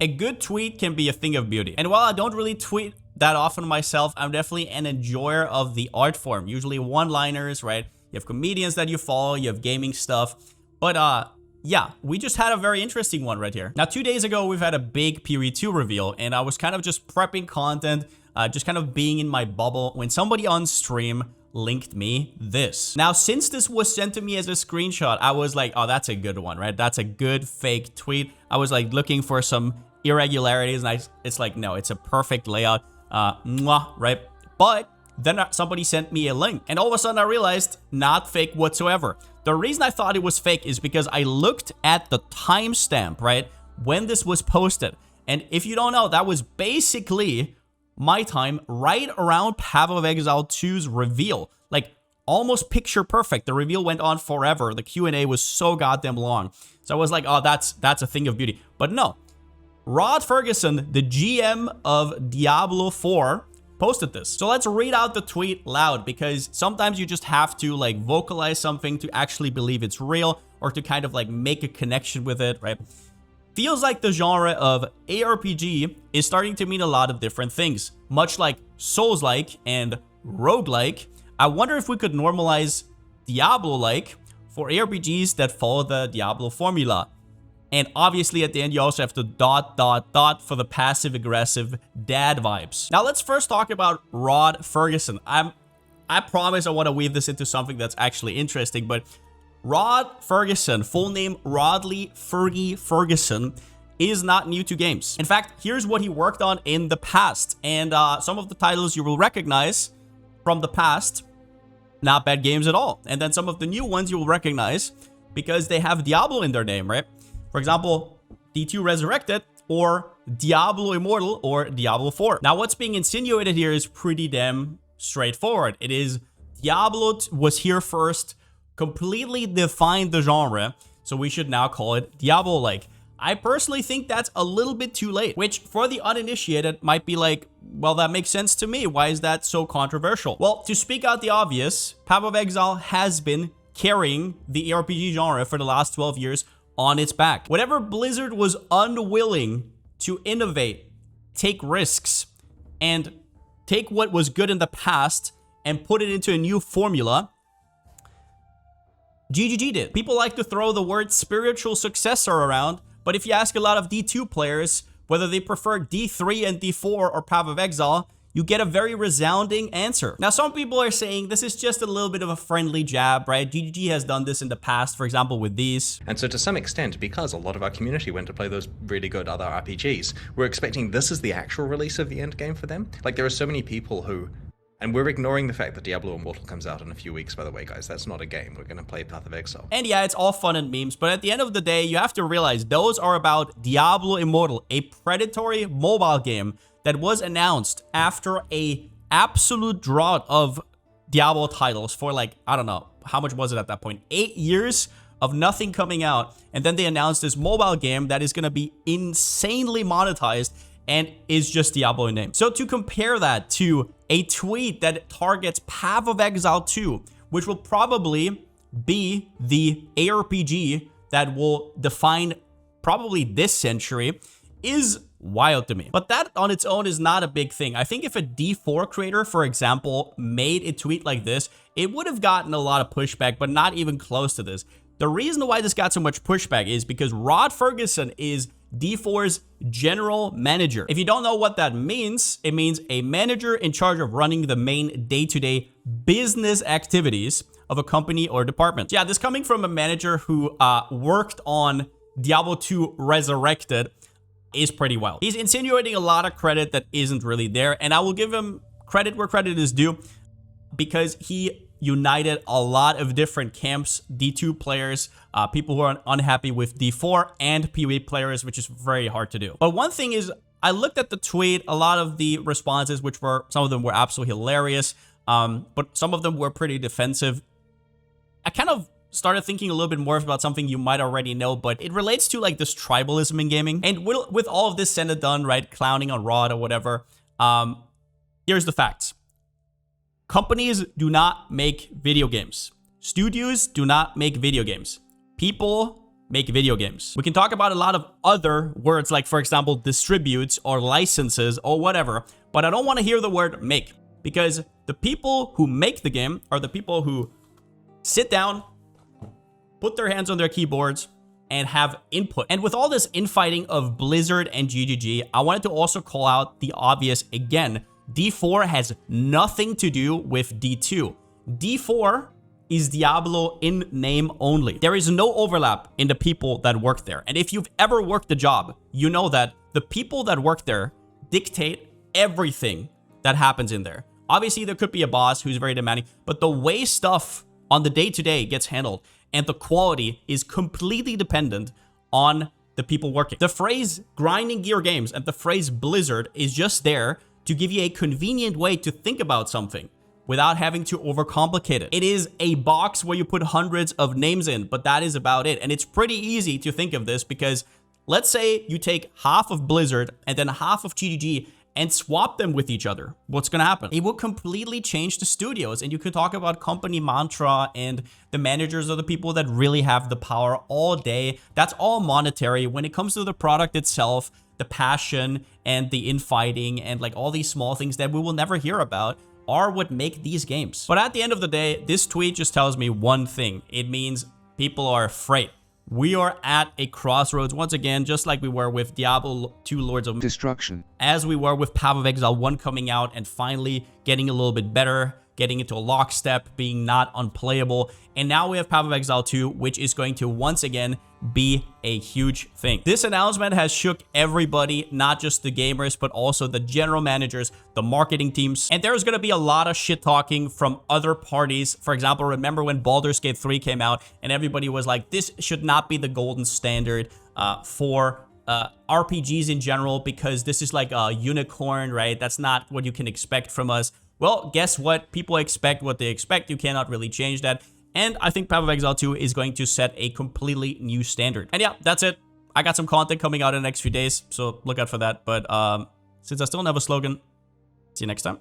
a good tweet can be a thing of beauty. And while I don't really tweet that often myself, I'm definitely an enjoyer of the art form. Usually one-liners, right? You have comedians that you follow, you have gaming stuff. But yeah, we just had a very interesting one right here. Now, 2 days ago, we've had a big PoE2 reveal, and I was kind of just prepping content, just kind of being in my bubble when somebody on stream linked me this. Now, since this was sent to me as a screenshot, I was like, oh, that's a good one, right? That's a good fake tweet. I was like looking for some irregularities, and it's like, no, it's a perfect layout, right? But then somebody sent me a link, and all of a sudden I realized not fake whatsoever. The reason I thought it was fake is because I looked at the timestamp, right, when this was posted. And if you don't know, that was basically my time right around Path of Exile 2's reveal. Like, almost picture perfect. The reveal went on forever. The Q&A was so goddamn long. So I was like, oh, that's a thing of beauty. But no. Rod Fergusson, the GM of Diablo 4, posted this. So let's read out the tweet loud, because sometimes you just have to like vocalize something to actually believe it's real, or to kind of like make a connection with it, right? Feels like the genre of ARPG is starting to mean a lot of different things. Much like Souls-like and roguelike, I wonder if we could normalize Diablo-like for ARPGs that follow the Diablo formula. And obviously at the end, you also have to ... for the passive-aggressive dad vibes. Now let's first talk about Rod Fergusson. I promise I want to weave this into something that's actually interesting, but Rod Fergusson, full name Rodley Fergie Fergusson, is not new to games. In fact, here's what he worked on in the past, and some of the titles you will recognize from the past, not bad games at all. And then some of the new ones you will recognize because they have Diablo in their name, right? For example, D2 Resurrected, or Diablo Immortal, or Diablo 4. Now, what's being insinuated here is pretty damn straightforward. It is Diablo was here first, completely defined the genre, so we should now call it Diablo-like. I personally think that's a little bit too late, which for the uninitiated might be like, well, that makes sense to me. Why is that so controversial? Well, to speak out the obvious, Path of Exile has been carrying the ARPG genre for the last 12 years on its back. Whatever Blizzard was unwilling to innovate, take risks, and take what was good in the past and put it into a new formula, GGG did. People like to throw the word spiritual successor around, but if you ask a lot of D2 players whether they prefer D3 and D4 or Path of Exile, you get a very resounding answer. Now, some people are saying this is just a little bit of a friendly jab, right? GGG has done this in the past, for example, with these. And so to some extent, because a lot of our community went to play those really good other RPGs, we're expecting this is the actual release of the end game for them. Like, there are so many people who... And we're ignoring the fact that Diablo Immortal comes out in a few weeks, by the way, guys. That's not a game. We're going to play Path of Exile. And yeah, it's all fun and memes, but at the end of the day, you have to realize those are about Diablo Immortal, a predatory mobile game that was announced after a absolute drought of Diablo titles for like, I don't know, how much was it at that point? 8 years of nothing coming out. And then they announced this mobile game that is going to be insanely monetized and is just Diablo in name. So to compare that to a tweet that targets Path of Exile 2, which will probably be the ARPG that will define probably this century, is wild to me. But that on its own is not a big thing. I think if a D4 creator, for example, made a tweet like this, it would have gotten a lot of pushback, but not even close to this. The reason why this got so much pushback is because Rod Fergusson is D4's general manager. If you don't know what that means, it means a manager in charge of running the main day-to-day business activities of a company or department. Yeah, this coming from a manager who worked on Diablo 2 Resurrected is pretty wild. He's insinuating a lot of credit that isn't really there, and I will give him credit where credit is due because he united a lot of different camps, D2 players, people who are unhappy with D4, and PoE players, which is very hard to do. But one thing is, I looked at the tweet, a lot of the responses, which were, some of them were absolutely hilarious, but some of them were pretty defensive. I kind of started thinking a little bit more about something you might already know, but it relates to like this tribalism in gaming. And with all of this said and done, right, clowning on Rod or whatever, here's the facts. Companies do not make video games. Studios do not make video games. People make video games. We can talk about a lot of other words like, for example, distributes or licenses or whatever, but I don't want to hear the word make, because the people who make the game are the people who sit down, put their hands on their keyboards, and have input. And with all this infighting of Blizzard and GGG, I wanted to also call out the obvious again. D4 has nothing to do with D2. D4 is Diablo in name only. There is no overlap in the people that work there. And if you've ever worked a job, you know that the people that work there dictate everything that happens in there. Obviously, there could be a boss who's very demanding, but the way stuff on the day-to-day gets handled and the quality is completely dependent on the people working. The phrase grinding gear games and the phrase Blizzard is just there to give you a convenient way to think about something without having to overcomplicate it. It is a box where you put hundreds of names in, but that is about it. And it's pretty easy to think of this because let's say you take half of Blizzard and then half of GGG and swap them with each other. What's gonna happen? It will completely change the studios, and you could talk about company mantra and the managers are the people that really have the power all day. That's all monetary. When it comes to the product itself, the passion and the infighting and like all these small things that we will never hear about are what make these games. But at the end of the day, this tweet just tells me one thing. It means people are afraid. We are at a crossroads once again, just like we were with Diablo 2 Lords of Destruction, as we were with Path of Exile 1 coming out and finally getting a little bit better, getting into a lockstep, being not unplayable. And now we have Path of Exile 2, which is going to once again be a huge thing. This announcement has shook everybody, not just the gamers, but also the general managers, the marketing teams. And there's going to be a lot of shit talking from other parties. For example, remember when Baldur's Gate 3 came out and everybody was like, this should not be the golden standard for RPGs in general, because this is like a unicorn, right? That's not what you can expect from us. Well, guess what? People expect what they expect. You cannot really change that. And I think Path of Exile 2 is going to set a completely new standard. And yeah, that's it. I got some content coming out in the next few days, so look out for that. But since I still don't have a slogan, see you next time.